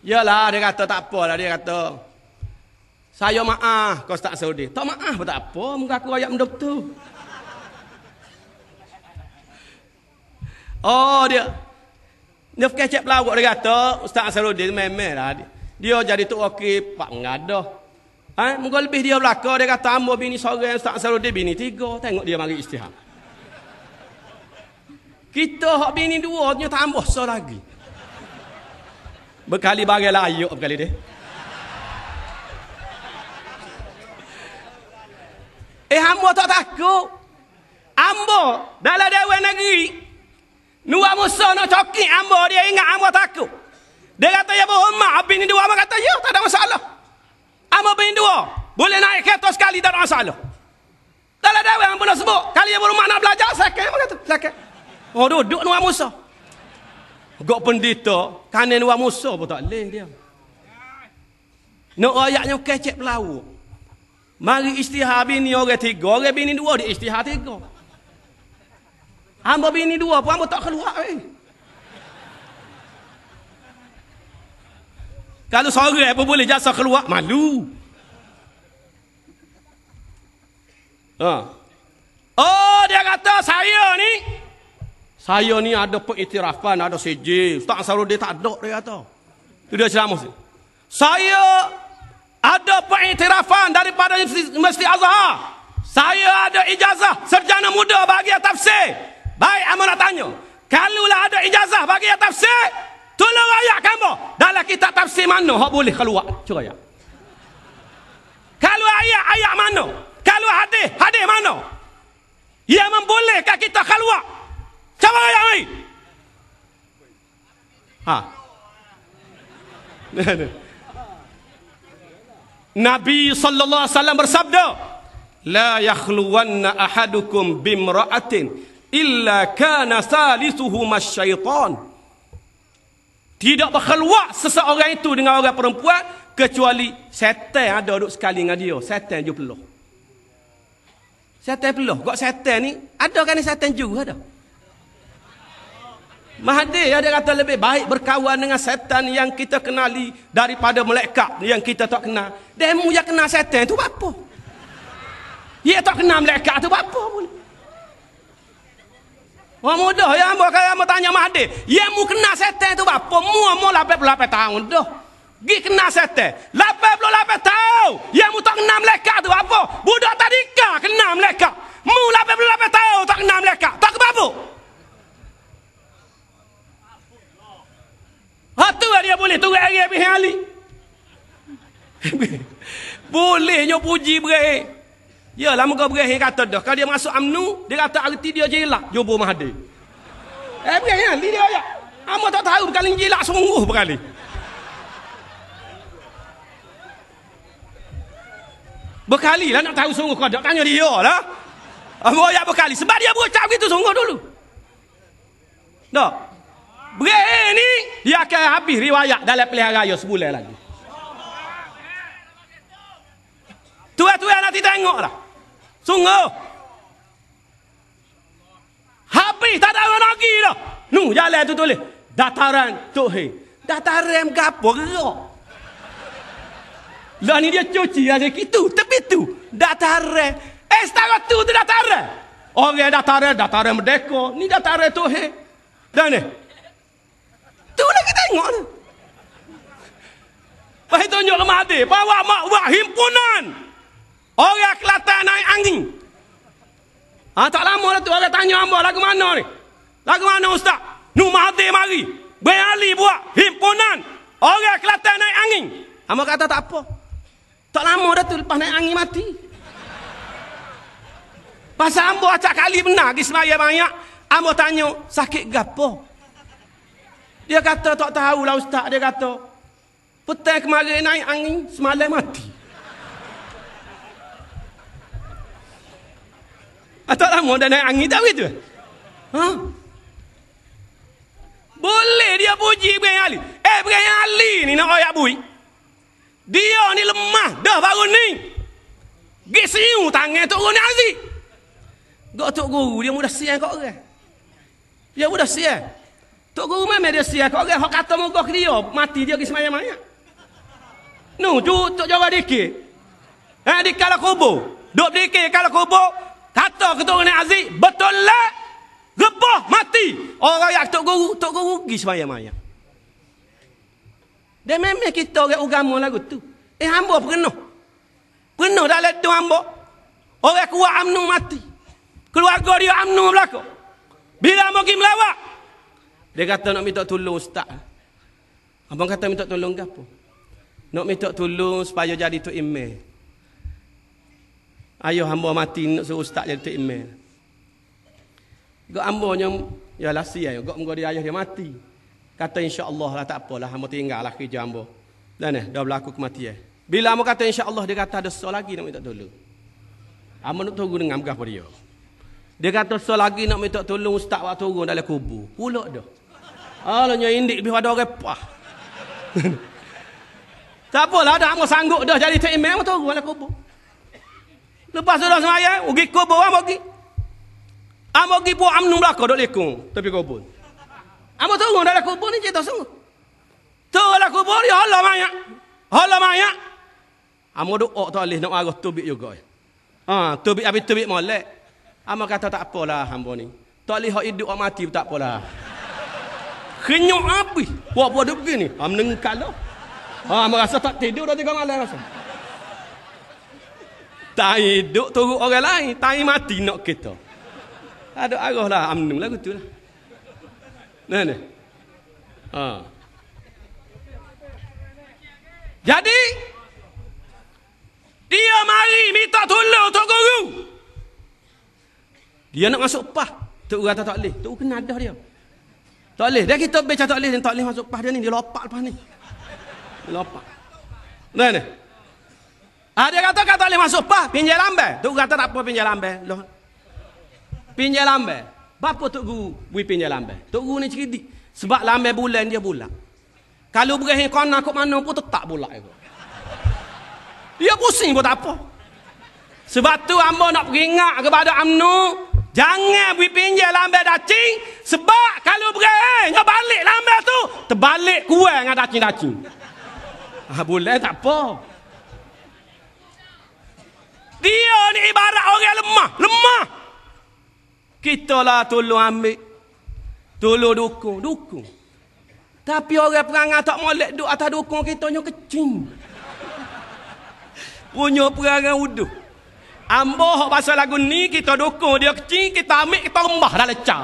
Yalah, dia kata tak apalah. Dia kata, saya maaf kau tak Saudi. Tak maaf pun tak apa. Muka aku ayat mendoktor. Oh, dia kecek pelawak. Dia kata, Ustaz Saudi memang lah. Dia jadi tu okey, pak mengadah. Muka lebih dia belakang. Dia kata, ambo bini seorang, Ustaz Saudi bini 3. Tengok dia mari istihad. Kita hak bini 2 nya tambah so lagi. Berkali bagai layuk berkali dia. Hamba tak takut. Hamba dalam Dewan Negeri Nuwa Musa nak cokik hamba, dia ingat hamba takut. Dia kata ya berhormat bini 2. Hamba kata ya tak ada masalah. Hamba bini 2 boleh naik kereta sekali tak ada masalah. Dalam Dewan hamba nak sebut kali dia berhormat nak belajar sakit. Hamba kata sakit. Oh duduk Nuwa Musa. Gok pendeta kanan Nuwa Musa pun tak boleh dia. Nak ayatnya kecek pelawak. Mari istihad bini orang 3, orang bini 2 dia istihad 3. Hamba bini 2 pun hamba tak keluar. Kalau seorang pun boleh jasa keluar, malu. Oh, dia kata saya ni ada pengiktirafan, ada CJ. Ustaz Sarudi tak ada, dia kata. Itu dia ceramah sini. Saya ada pengiktirafan daripada Universiti Azhar. Saya ada ijazah sarjana muda bahagian tafsir. Baik, amat nak tanya. Kalaulah ada ijazah bahagian tafsir, tolong ayat kamu. Dalam kitab tafsir mana hak boleh keluar? Cuba ayat. Kalau ayat mana? Kalau hadis mana? Yang membolehkan kita keluar? Coba ayat ni. Nabi sallallahu alaihi wasallam bersabda, la yakhluwanna ahadukum bimra'atin illa kana salisuhuma syaitan. Tidak berkeluar seseorang itu dengan orang perempuan kecuali setan ada duduk sekali dengan dia. Setan je peluh. Setan peluh. Kok setan ni ada kan ni setan juga ada. Mahathir dia kata lebih baik berkawan dengan setan yang kita kenali daripada malaikat yang kita tak kenal. Demu yang kenal setan tu apa? Dia tak kenal malaikat tu apa pun. Orang muda yang hamba tanya Mahathir, yang mu kenal setan tu apa? Mu 88 tahun dah. Gi kenal setan. 88 tahun. Yang mu tak kenal malaikat tu apa? Budak tadika kenal malaikat. Mu 88 tahun tak kenal malaikat. Tak apa? Tu dia boleh turun hari habis Ali. Bolehnya puji berakhir. Yalah muka berakhir kata dah. Kalau dia masuk UMNO, dia kata arti dia jelak. Jumpa Mahathir. Berakhir Ali dia ayat. Amba tak tahu berkali jelak sungguh berkali. Berkali lah nak tahu sungguh kau tak tanya dia lah. Amba ayat berkali. Sebab dia berucap gitu sungguh dulu. Tak. Berakhir ni dia akan habis riwayat dalam pilihan raya sebulan lagi. Tuan-tuan nanti tengok lah. Sungguh. Habis tak ada orang lagi dah. Jalan tu tulis. Dataran Tuhe. Dataran gapo gerak. Lah ni dia cuci aja gitu. Tapi tu dataran. Setara tu dataran. Orang dataran Merdeka. Ni dataran Tuhe. Dan ni. Tu lagi tengok tu. Lepas tunjuk ke Mahathir. Bawa buat himpunan. Orang Kelantan naik angin. Tak lama lah tu orang tanya hamba lagu mana ni. Lagu mana Ustaz? Mahathir mari. berali buat himpunan orang Kelantan naik angin. Hamba kata tak apa. Tak lama dah tu lepas naik angin mati. Pasal hamba acak kali benar pergi sembahyang banyak. Hamba tanya, sakit gapo? Dia kata tak tahulah ustaz. Dia kata, petang kemarin naik angin, semalam mati. Tak lama dah naik angin tak begitu? Ha? Boleh dia puji Ibrahim Ali. Ibrahim Ali ni nak royak bui. Dia ni lemah dah baru ni. Gi siu tangan Tok Guru ni Aziz. Gak Tok Guru dia mudah siang kat orang. Dia mudah siang. Tok Guru memang dia siang kat orang. Hak kata muka ke dia, mati dia pergi semayang banyak. Nu, Tok jawab dikit. Di kala kubur. Duk dikit kala kubur. Kata ke Tok Guru ni Aziz, betul lah. Rebah mati. Orang yang Tok Guru pergi semayang banyak. Dan memang kita orang agama lagu tu. Hamba penuh. Penuh dalam tu hamba. Orang kuat UMNO mati. Keluarga dia UMNO belakang. Bila hamba pergi melawat. Dia kata nak minta tolong ustaz. Abang kata minta tolong ke apa? Nak minta tolong supaya jadi Tok Imam. Ayah hamba mati nak suruh ustaz jadi Tok Imam. Gak hambanya yalah siai. Gak muka dia ayah dia mati. Kata insya-Allah lah tak apalah hamba tinggallah kerja hamba. Dan dah berlaku kematian. Bila hamba kata insya-Allah dia kata ada soal lagi nak minta tolong. Hamba nak tunggu dengan apa dia. Dia kata soal lagi nak minta tolong ustaz waktu turun dalam kubur. Pulak dah. Alanya indik lebih pada orang pah. Tak apalah dah hamba sanggup dah jadi Tok Imam turun dalam kubur. Lepas sudah semaya, pergi kubur hamba pergi. Hamba pergi buat UMNO belakang dok lekong tepi kubur. Hamba turun dalam kubur ni cerita sungguh. Turun dalam kubur dia hala mayat. Hala mayat. Hamba doa tak boleh nak marah tubik juga. Tubik habis tubik molek. Hamba kata tak apalah hamba ni. Tak boleh hak hidup hak mati tak apalah. Kenyuk habis. Buat-buat dia begini. Menengkal dah. Hamba rasa tak tidur dah 3 malam rasa. Tak hidup turut orang lain. Tak mati nak kita. Ada arah lah UMNO lagu tu lah. Nah. Jadi dia mari minta tolong Tok Guru. Dia nak masuk PAH. Tok Guru kata tak boleh. Tok Guru kena dah dia. Tak boleh. Dia kita baca tak boleh. Tak boleh masuk PAH dia ni. Dia lopak lepas ni. Dia lopak. Nah. Dia kata tak boleh masuk PAH. Pinjam lambai. Tok Guru kata tak apa pinjam lambai. Pinjam lambai. Bapa Tok Guru beri pinjam lambai. Tok Guru ni cerdik. Sebab lambai bulan dia bulat. Kalau berakhir kona kok mana pun tetap bulat juga. Dia pusing pun tak apa. Sebab tu hamba nak peringat kepada UMNO, jangan beri pinjam lambai dacing. Sebab kalau berakhir balik lambai tu, terbalik kurang dengan dacing-dacing. Bulan tak apa. Dia ni ibarat orang lemah. Lemah. Kita lah tolong ambil. Tolong dukung. Tapi orang perangai tak molek duk atas dukung kita nya kecing. Punya perangai uduh. Ambo hak pasal lagu ni kita dukung dia kecing, kita ambil kita rembah dah lecah.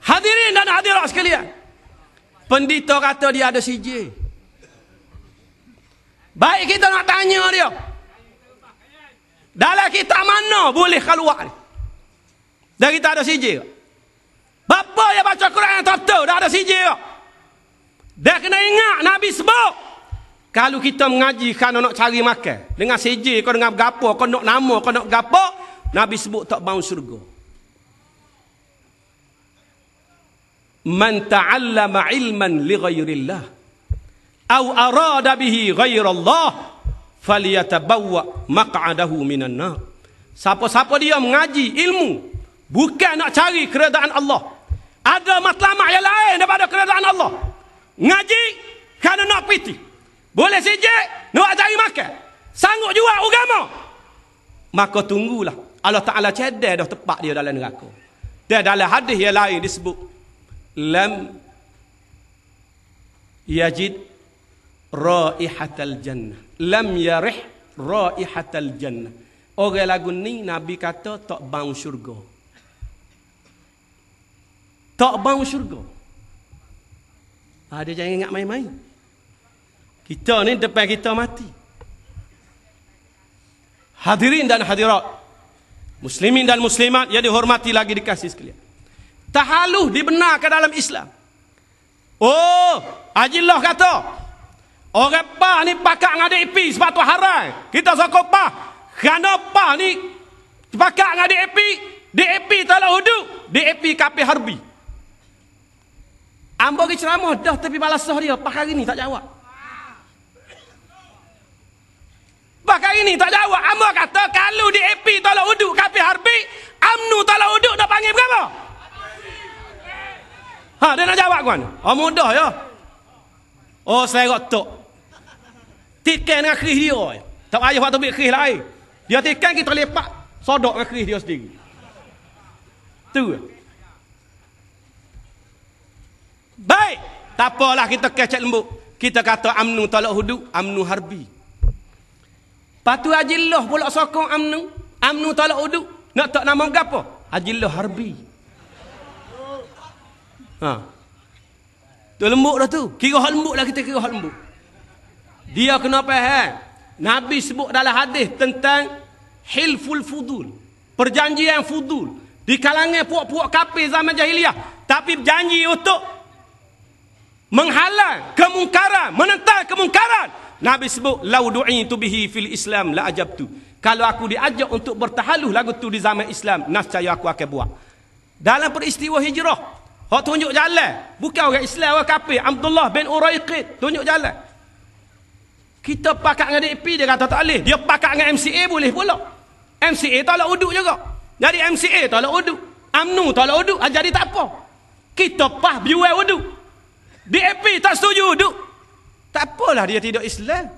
Hadirin dan hadirat sekalian. Pendeta kata dia ada CJ. Baik kita nak tanya dia. Dalam kitab mana boleh keluar ni? Dan kita ada CJ. Bapa yang baca Quran yang tahu dah ada CJ. Dia kena ingat Nabi sebut. Kalau kita mengaji kerana nak cari makan. Dengan CJ kau dengan gapo, kau nak nama, kau nak gapo. Nabi sebut tak bau syurga. Man ta'allama ilman li ghairillah aw arada bihi ghairallah falyatabawwa maq'adahu minan nar. Siapa-siapa dia mengaji ilmu bukan nak cari keredaan Allah, ada matlamat yang lain daripada keredaan Allah, ngaji kerana nak piti, boleh saja nak cari makan, sanggup jual agama, maka tunggulah Allah Ta'ala cedek dah tepat dia dalam neraka. Dan dalam hadis yang lain disebut lam yajid raihatal jannah, lam yarih raihatal jannah. Orang lagu ni Nabi kata tak bau syurga. Tak bau syurga. Dia jangan ingat main-main. Kita ni depan kita mati. Hadirin dan hadirat, muslimin dan muslimat yang dihormati lagi dikasih sekalian. Tahaluh dibenarkan dalam Islam. Ajillah kata, orang pah ni pakak ngadik api sebab tu haram. Kita sokong pah. Kerana pah ni pakak ngadik api, DAP tak lah huduk, DAP kapi harbi. Ambo pergi ceramah dah tapi balasah dia, pak hari ni tak jawab. Pak hari ni tak jawab. Ambo kata kalau DAP tak lah huduk kapi harbi, UMNO tak lah huduk dah panggil berapa? Dia nak jawab kan? Mudah ya. Saya rotok. Tikan dengan keris dia. Tak payah waktu ambil keris lain. Dia tikan kita lepak. Sodok dengan keris dia sendiri. Tu. Baik. Tak apalah kita kecek lembut. Kita kata UMNO tolak hudud. UMNO harbi. Patu Ajillah pula sokong UMNO. UMNO tolak hudud. Nak tak nama apa? Ajillah harbi. Tu lembut dah tu. Kira hal lembut lah, kita kira hal lembut. Dia kena faham. Nabi sebut dalam hadis tentang hilful fudul. Perjanjian fudul. Di kalangan puak-puak kafir zaman jahiliah. Tapi janji untuk menghalang kemungkaran, menentang kemungkaran. Nabi sebut, lau du'itu bihi fil Islam la ajabtu. Kalau aku diajak untuk bertahaluh lagu tu di zaman Islam, nascaya aku akan buat. Dalam peristiwa hijrah, hak tunjuk jalan. Bukan orang Islam, orang kafir. Abdullah bin Uraiqid tunjuk jalan. Kita pakat dengan DAP, dia kata tak boleh. Dia pakat dengan MCA boleh pula. MCA tolak uduk juga. Jadi MCA tolak uduk. UMNO tolak uduk. Jadi tak apa. Kita pah biuai uduk. DAP tak setuju uduk. Tak apalah dia tidak Islam.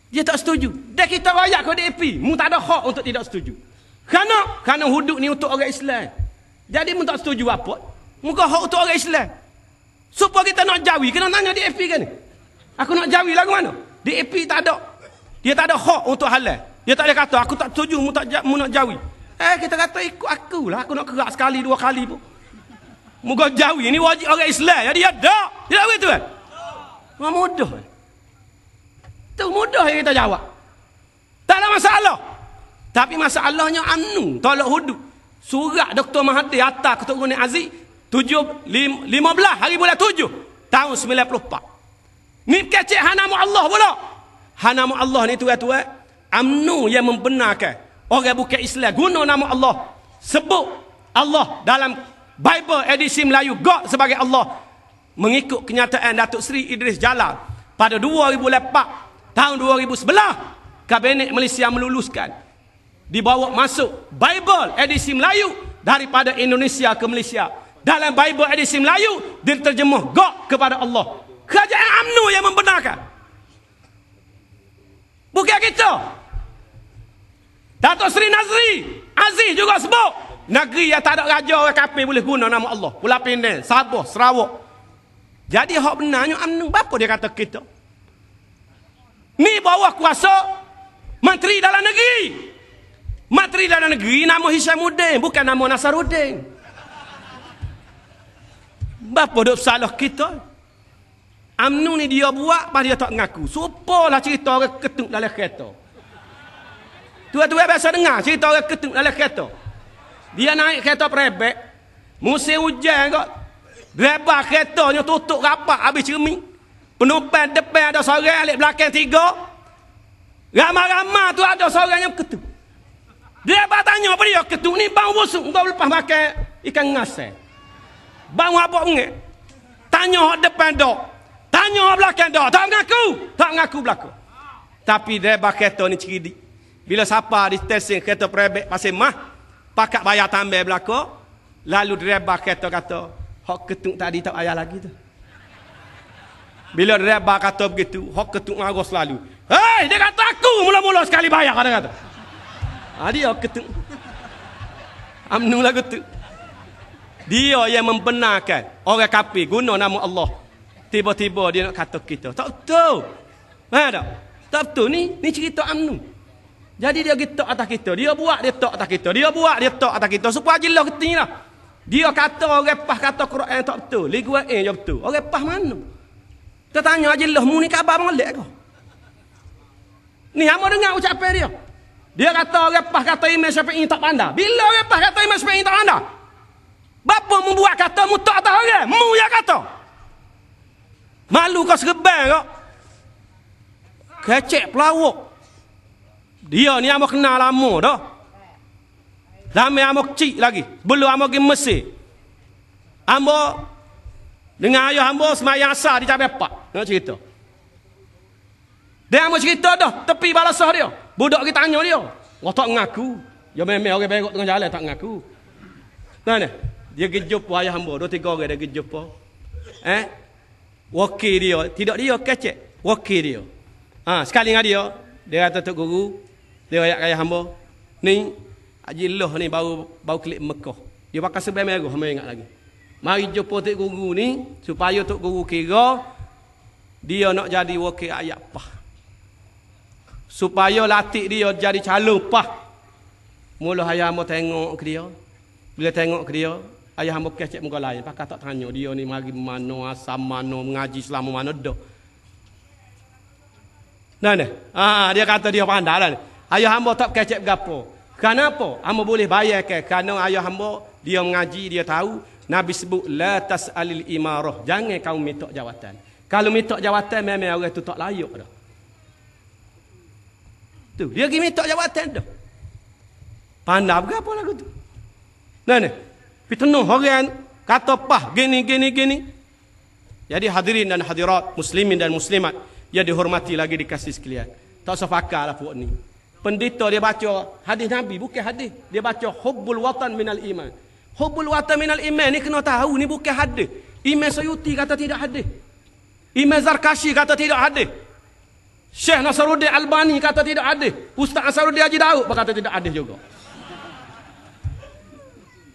Dia tak setuju. Dan kita rakyat ke DAP. Mu tak ada hak untuk tidak setuju. Kerana uduk ni untuk orang Islam. Jadi mu tak setuju apa? Muka hak untuk orang Islam. Supaya kita nak jawi, kena tanya DAP kan ni. Aku nak jawi lagu mana? DAP tak ada. Dia tak ada hak untuk halal. Dia tak boleh kata aku tak setuju mu nak jawi. Kita kata ikut aku lah. Aku nak kerak sekali dua kali pun. Muka jawi ni wajib orang Islam. Jadi ada. Dia tak begitu kan? Mudah. Tu mudah yang kita jawab. Tak ada masalah. Tapi masalahnya UMNO tolak hudud. Surat Dr. Mahathir atas Ketua Gubernur Aziz 15 hari bulan 7 tahun 94. Ni kecek hanamu Allah pula. Hanamu Allah ni tuan-tuan, UMNO yang membenarkan orang bukan Islam guna nama Allah, sebut Allah dalam Bible edisi Melayu God sebagai Allah, mengikut kenyataan Datuk Seri Idris Jalal pada 2004 tahun 2011. Kabinet Malaysia meluluskan dibawa masuk Bible edisi Melayu daripada Indonesia ke Malaysia. Dalam Bible edisi Melayu diterjemah God kepada Allah. Kerajaan UMNO yang membenarkan. Bukan kita. Datuk Seri Nazri Aziz juga sebut negeri yang tak ada raja orang kafir boleh guna nama Allah. Pulau Pinang, Sabah, Sarawak. Jadi hak benarnya UMNO. Apa dia kata kita? Ni bawah kuasa Menteri Dalam Negeri. Menteri Dalam Negeri nama Hishamuddin, bukan nama Nasaruddin. Bapa duk salah kita. UMNO ni dia buat, pas dia tak mengaku. Supalah cerita orang ketuk dalam kereta. Tuan-tuan biasa dengar cerita orang ketuk dalam kereta. Dia naik kereta perebek, musim hujan kot. Driver keretanya tutup rapat habis cermin. Penumpang depan ada seorang, alik belakang 3. Ramai-ramai tu ada seorang yang ketuk. Driver tanya apa dia ketuk ni, bang busuk kau lepas makan ikan ngasai. Bang apa mengat? Tanya depan dok. Tanya belakang dok. Tak mengaku belakang. Tapi driver kereta ni cerdik. Bila siapa di stesen kereta perebek pasal mah, pakat bayar tambah belakang, lalu driver kereta kata, hak ketuk tadi tak payah lagi tu. Bila driver kata begitu, hak ketuk marah selalu. Hei, dia kata aku mula-mula sekali bayar, dia kata. Dia ketuk. UMNO lagu tu. Dia yang membenarkan orang kafir guna nama Allah. Tiba-tiba dia nak kata kita. Tak betul. Tak betul. Ni cerita UMNO. Jadi dia gitu atas kita. Dia buat dia tok atas kita. Dia buat dia tok atas kita. Supaya jelas kita lah. Dia kata orang pas kata Quran tak betul. Ligu je betul. Orang pas mana? Kita tanya jelas mu ni khabar molek ke? Ni hang dengar ucapan dia. Dia kata orang pas kata Imam Syafi'i tak pandai. Bila orang pas kata Imam Syafi'i tak pandai? Bapa membuat kata mu tak atas orang. Mu yang kata. Malu kau serban kau. Kecek pelawak. Dia ni amo kenal lama dah. Lama amo kecil lagi. Belum amo pergi Mesir. Amo dengan ayah amo semayang asar di Cabai Pak. Nak cerita. Dia amo cerita dah. Tepi balasah dia. Budak kita tanya dia. Orang tak ngaku. Dia memang orang berok tengah jalan tak ngaku. Mana? Dia pergi jumpa ayah amo. 2-3 orang dia pergi jumpa. Wakil dia. Tidak dia kecek. Wakil dia. Sekali dengan dia. Dia kata Tok Guru. Dia ayat hamba ni Haji Loh ni baru klik Mekah. Dia pakai serban merah, hamba ingat lagi. Mari jumpa Tok Guru ni supaya Tok Guru kira dia nak jadi wakil ayat PAH. Supaya latih dia jadi calon PAH. Mula ayah hamba tengok ke dia. Bila tengok ke dia, ayah hamba kecek muka lain. Pakai tak tanya dia ni mari mana, asal mana, mengaji selama mana dah. Nah, dia kata dia pandai lah. Ayah hamba tak kecek berapa. Kenapa? Hamba boleh bayar ke? Kerana ayah hamba dia mengaji, dia tahu Nabi sebut la tas'alil imarah. Jangan kau minta jawatan. Kalau minta jawatan memang orang tu tak layak dah. Tu, dia pergi minta jawatan dah. Pandai berapa lagu tu? Nah. Fitnah orang kata PAH gini. Jadi hadirin dan hadirat, muslimin dan muslimat yang dihormati lagi dikasih sekalian. Tak sefakar lah puak ni. Pendeta dia baca hadis Nabi, bukan hadis. Dia baca hubbul watan minal iman. Hubbul watan minal iman ni kena tahu ni bukan hadis. Imam Suyuti kata tidak hadis. Imam Zarkashi kata tidak hadis. Syekh Nasaruddin Albani kata tidak hadis. Ustaz Nasaruddin Haji Daud berkata tidak hadis juga.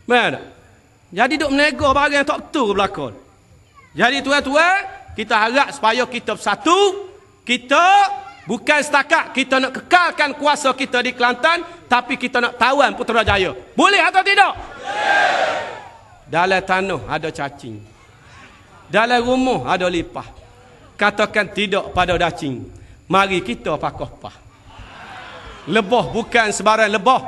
Mana? Jadi duk menego barang yang tak betul berlakon. Jadi tuan-tuan, kita harap supaya kita bersatu. Kita bukan setakat kita nak kekalkan kuasa kita di Kelantan, tapi kita nak tawan Putrajaya. Boleh atau tidak? Boleh. Dalam tanah ada cacing. Dalam rumah ada lipah. Katakan tidak pada dacing. Mari kita pakoh pah. Lebah bukan sebarang lebah.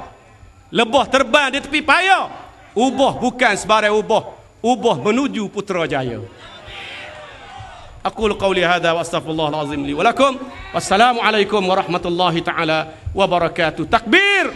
Lebah terbang di tepi payah. Ubah bukan sebarang ubah. Ubah menuju Putrajaya. أقول قولي هذا وأستغفر الله العظيم لي ولكم والسلام عليكم ورحمة الله تعالى وبركاته. تكبير.